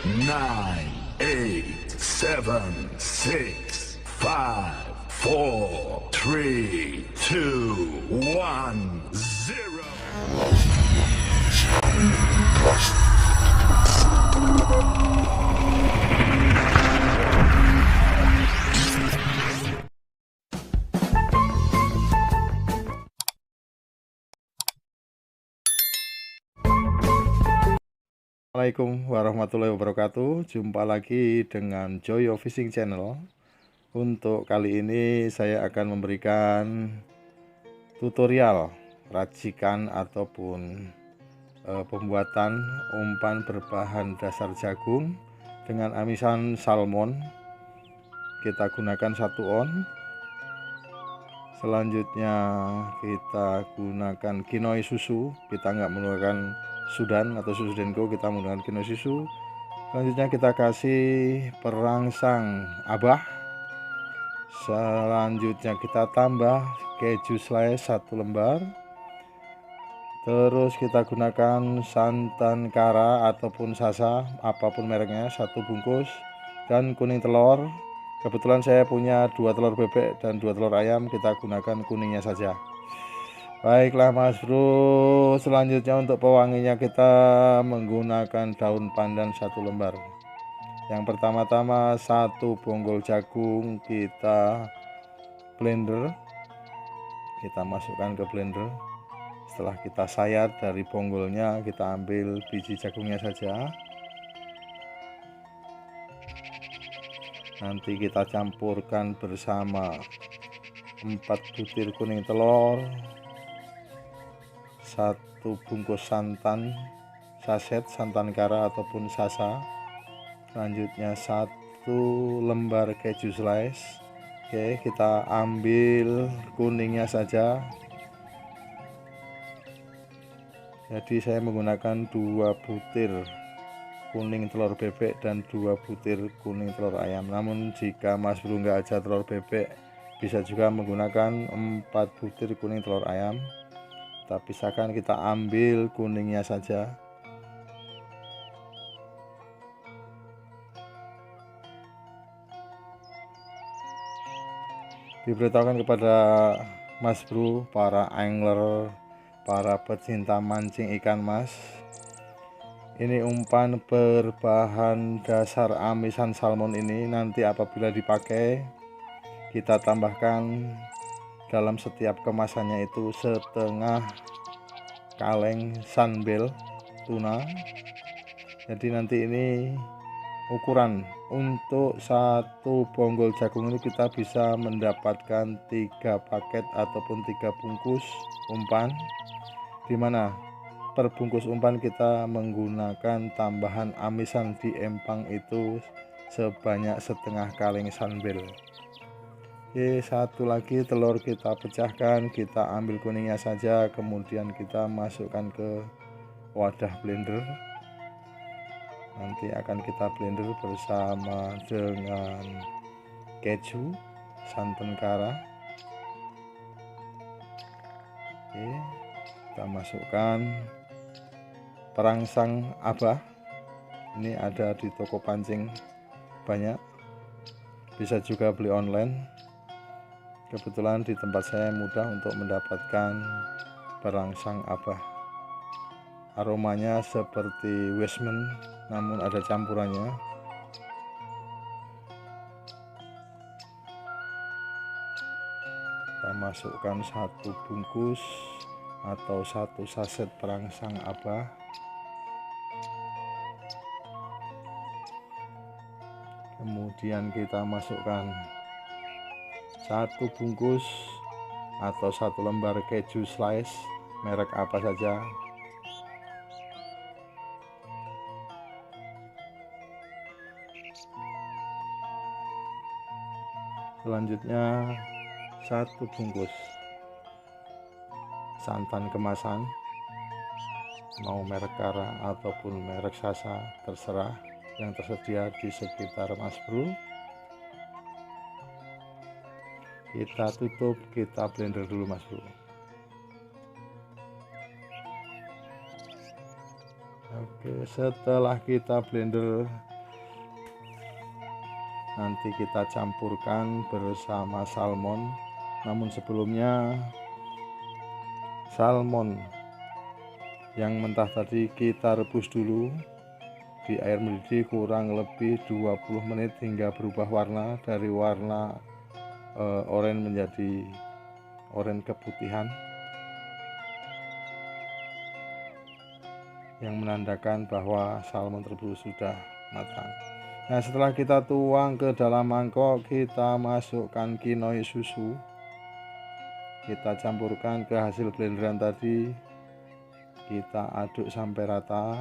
9, 8, 7, 6, 5, 4, 3, 2, 1, 0. Assalamualaikum warahmatullahi wabarakatuh. Jumpa lagi dengan Joyo Fishing Channel. Untuk kali ini saya akan memberikan tutorial racikan ataupun pembuatan umpan berbahan dasar jagung dengan amisan salmon. Kita gunakan 1 on. Selanjutnya kita gunakan kinoi susu. Kita nggak menggunakan Sudan atau susu Denko, kita menggunakan kinoi susu. Selanjutnya kita kasih perangsang abah. Selanjutnya kita tambah keju slice 1 lembar. Terus kita gunakan santan kara ataupun sasa, apapun mereknya, 1 bungkus. Dan kuning telur. Kebetulan saya punya 2 telur bebek dan 2 telur ayam, kita gunakan kuningnya saja. Baiklah Mas Bro, selanjutnya untuk pewanginya kita menggunakan daun pandan 1 lembar. Yang pertama-tama 1 bonggol jagung kita blender. Kita masukkan ke blender. Setelah kita sayat dari bonggolnya, kita ambil biji jagungnya saja. Nanti kita campurkan bersama 4 butir kuning telur, 1 bungkus santan saset, santan kara ataupun sasa. Selanjutnya 1 lembar keju slice. Oke, kita ambil kuningnya saja. Jadi saya menggunakan 2 butir kuning telur bebek dan 2 butir kuning telur ayam. Namun jika Mas Bro nggak ada telur bebek, bisa juga menggunakan 4 butir kuning telur ayam. Kita pisahkan, kita ambil kuningnya saja. Diberitahukan kepada Mas Bro, para angler, para pecinta mancing ikan mas, ini umpan berbahan dasar amisan salmon ini nanti apabila dipakai, kita tambahkan dalam setiap kemasannya itu setengah kaleng sunbel tuna. Jadi nanti ini ukuran untuk 1 bonggol jagung ini kita bisa mendapatkan 3 paket ataupun 3 bungkus umpan, dimana per bungkus umpan kita menggunakan tambahan amisan di empang itu sebanyak setengah kaleng sunbel. Oke, 1 lagi telur kita pecahkan, kita ambil kuningnya saja, kemudian kita masukkan ke wadah blender. Nanti akan kita blender bersama dengan keju, santan kara. Oke, kita masukkan perangsang abah. Ini ada di toko pancing banyak, bisa juga beli online. Kebetulan di tempat saya mudah untuk mendapatkan perangsang abah. Aromanya seperti Westman, namun ada campurannya. Kita masukkan 1 bungkus atau 1 saset perangsang abah. Kemudian kita masukkan 1 bungkus atau 1 lembar keju slice, merek apa saja. Selanjutnya 1 bungkus santan kemasan, mau merek kara ataupun merek sasa, terserah yang tersedia di sekitar Mas Bro. Kita tutup, kita blender dulu Mas Bro. Oke, setelah kita blender nanti kita campurkan bersama salmon. Namun sebelumnya salmon yang mentah tadi kita rebus dulu di air mendidih kurang lebih 20 menit hingga berubah warna dari warna oranye menjadi oranye keputihan, yang menandakan bahwa salmon tersebut sudah matang. Nah, setelah kita tuang ke dalam mangkok, kita masukkan kinoi susu. Kita campurkan ke hasil blenderan tadi. Kita aduk sampai rata.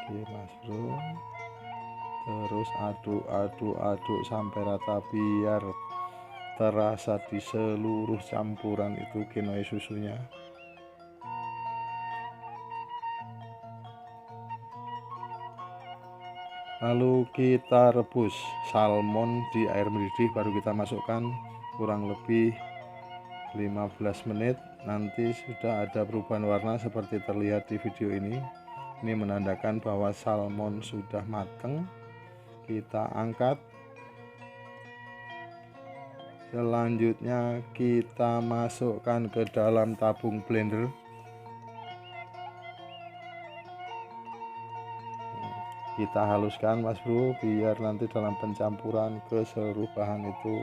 Oke, Mas Bro. Terus aduk sampai rata biar terasa di seluruh campuran itu kinoi susunya. Lalu kita rebus salmon di air mendidih, baru kita masukkan kurang lebih 15 menit. Nanti sudah ada perubahan warna seperti terlihat di video ini. Ini menandakan bahwa salmon sudah matang. Kita angkat. Selanjutnya kita masukkan ke dalam tabung blender. Kita haluskan, Mas Bro, biar nanti dalam pencampuran ke seluruh bahan itu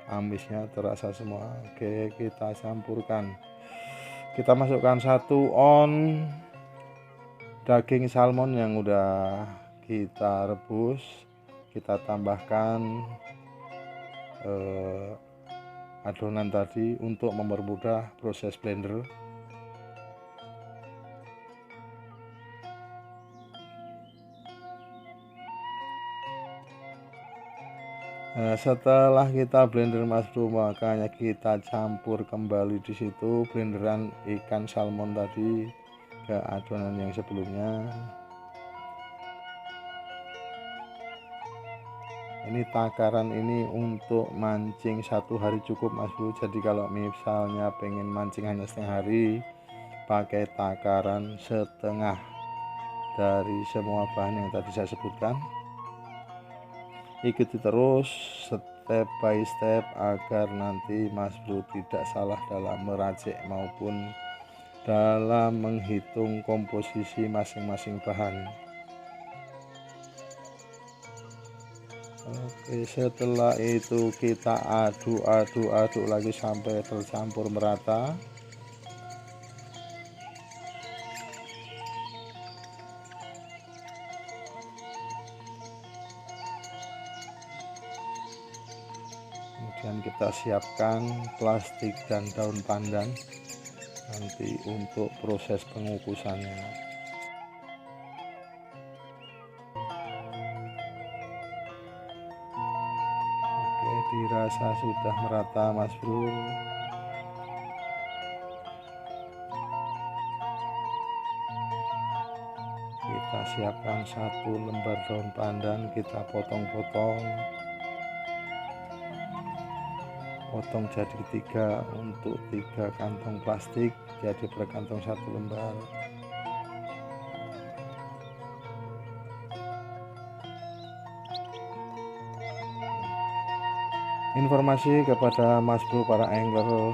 amisnya terasa semua. Oke, kita campurkan. Kita masukkan 1 on daging salmon yang udah kita rebus. Kita tambahkan adonan tadi untuk mempermudah proses blender. Nah, setelah kita blender, Mas Bro, makanya kita campur kembali di situ blenderan ikan salmon tadi ke adonan yang sebelumnya. Ini takaran ini untuk mancing 1 hari cukup, Mas Bro. Jadi kalau misalnya pengen mancing hanya setengah hari, pakai takaran setengah dari semua bahan yang tadi saya sebutkan. Ikuti terus step by step agar nanti Mas Bro tidak salah dalam meracik maupun dalam menghitung komposisi masing-masing bahan. Oke, setelah itu kita aduk lagi sampai tercampur merata. Kemudian kita siapkan plastik dan daun pandan nanti untuk proses pengukusannya. Oke, dirasa sudah merata, Mas Bro. Kita siapkan 1 lembar daun pandan, kita potong-potong jadi 3 untuk 3 kantong plastik, jadi per kantong 1 lembar. Informasi kepada Mas Bro para angler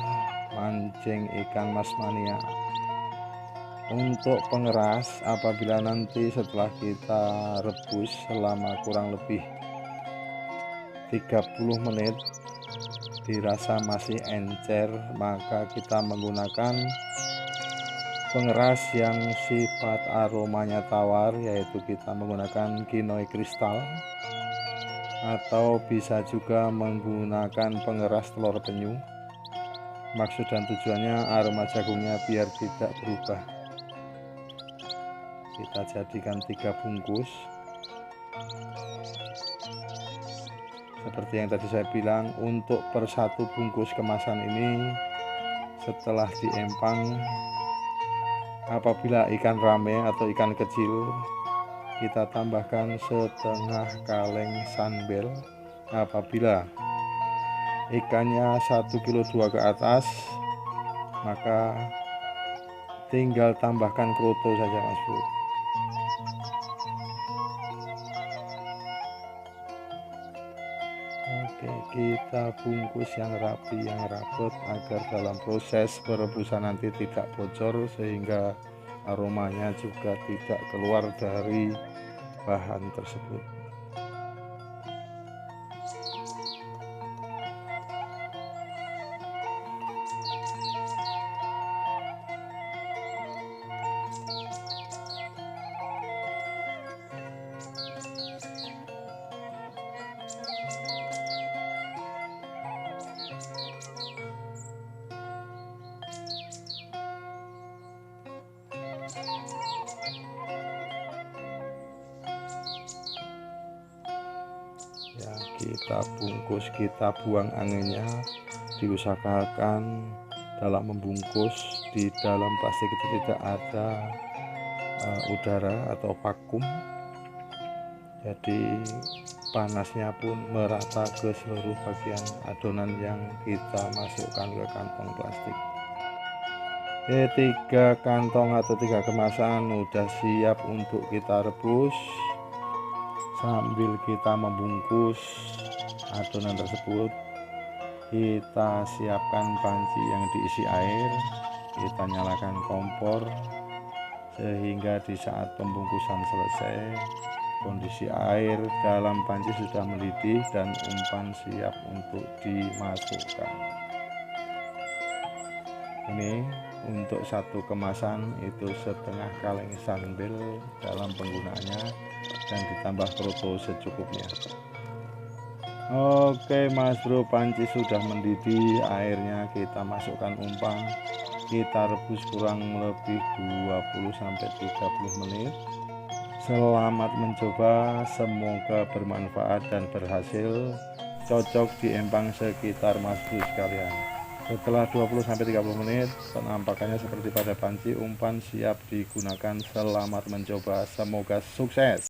mancing ikan mas mania. Untuk pengeras, apabila nanti setelah kita rebus selama kurang lebih 30 menit dirasa masih encer, maka kita menggunakan pengeras yang sifat aromanya tawar, yaitu kita menggunakan kinoi kristal, atau bisa juga menggunakan pengeras telur penyu. Maksud dan tujuannya aroma jagungnya biar tidak berubah. Kita jadikan 3 bungkus. Seperti yang tadi saya bilang, untuk per 1 bungkus kemasan ini setelah diempang, apabila ikan rame atau ikan kecil, kita tambahkan setengah kaleng sunbel. Apabila ikannya 1,2 kg ke atas, maka tinggal tambahkan kroto saja Mas Bro. Oke, kita bungkus yang rapi, yang rapet agar dalam proses perebusan nanti tidak bocor, sehingga aromanya juga tidak keluar dari bahan tersebut. Ya, kita bungkus, kita buang anginnya. Diusahakan dalam membungkus di dalam plastik itu tidak ada udara atau vakum, jadi panasnya pun merata ke seluruh bagian adonan yang kita masukkan ke kantong plastik. 3 kantong atau 3 kemasan udah siap untuk kita rebus. Sambil kita membungkus adonan tersebut, kita siapkan panci yang diisi air. Kita nyalakan kompor sehingga di saat pembungkusan selesai, kondisi air dalam panci sudah mendidih dan umpan siap untuk dimasukkan. Ini untuk 1 kemasan itu setengah kaleng sandal dalam penggunaannya, dan ditambah kroto secukupnya. Oke Mas Bro, panci sudah mendidih, airnya kita masukkan umpan, kita rebus kurang lebih 20-30 menit. Selamat mencoba, semoga bermanfaat dan berhasil, cocok di empang sekitar Mas Bro sekalian. Setelah 20-30 menit, penampakannya seperti pada panci, umpan siap digunakan. Selamat mencoba, semoga sukses.